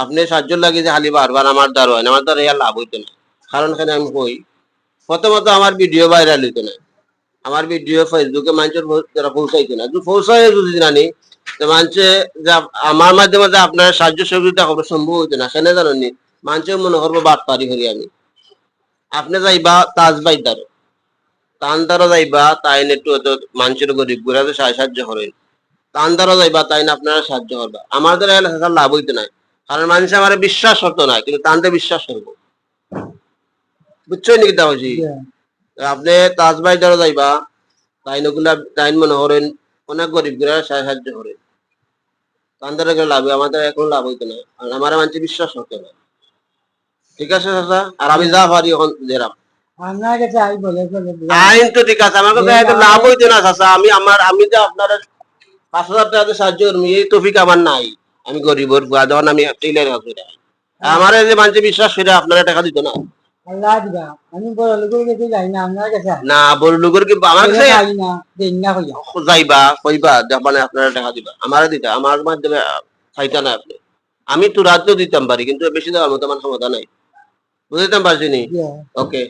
আপনি সাহায্য লাগে যে খালি বারবার আমার দ্বারা হয় না, আমার দ্বারা লাভ হইতো না। কারণ এখানে আমি কই প্রথমত আমার ভিডিও ভাইরাল হইতো না, আমার ভিডিও ফেসবুকে মানুষের যারা পৌঁছাইতো না, যদি পৌঁছায় যদি জানি মানুষে যা আমার মাধ্যমে যে আপনার সাহায্য সহযোগিতা করবে সম্ভব হইতো না। সেনে জানি মানুষের মনে করবো বাদ পারি করি আমি। আপনি যাইবা তাজ ভাই দ্বারা, তান দ্বারা যাইবা তাই একটু মানুষের গরিব গুড়া সাহায্য করেন, তান দ্বারা যাইবা তাই না আপনারা সাহায্য করবা। আমার দ্বারা এলাকা লাভ হইতে নাই, কারণ মানুষ আমার বিশ্বাস হতো না, কিন্তু তানতে বিশ্বাস করবো। বুঝছো নাকি দাওজি? আপনি তাজ ভাই দ্বারা যাইবা তাই নগুলা তাই মনে করেন অনেক গরিব গুড়া সাহায্য করেন, তান দ্বারা গেলে লাভ হয়, আমাদের এখন লাভ হইতো না, কারণ আমার মানুষ বিশ্বাস হতো না। ঠিক আছে চাচা, আর আমি যা পারি এখন জেরাম আইন তো ঠিক আছে, আমার কাছে এখন লাভ হইতো না চাচা। আমি যে আপনার 5,000 টাকা সাহায্য করবো এই তফিক আমার নাই। আমি গরিবর যখন আমি টেইলার হাতে আমার যে মানুষ বিশ্বাস করে আপনারা টাকা দিত না। না বড় লোকের কি আমার কাছে যাইবা কইবা মানে আপনারা টাকা দিবা, আমারে দিতা, আমার মাধ্যমে চাইতা না আপনি। আমি তো রাজ্য দিতাম পারি, কিন্তু বেশি দেওয়ার মতো আমার ক্ষমতা নাই। বুঝতে পারছি নি? ওকে।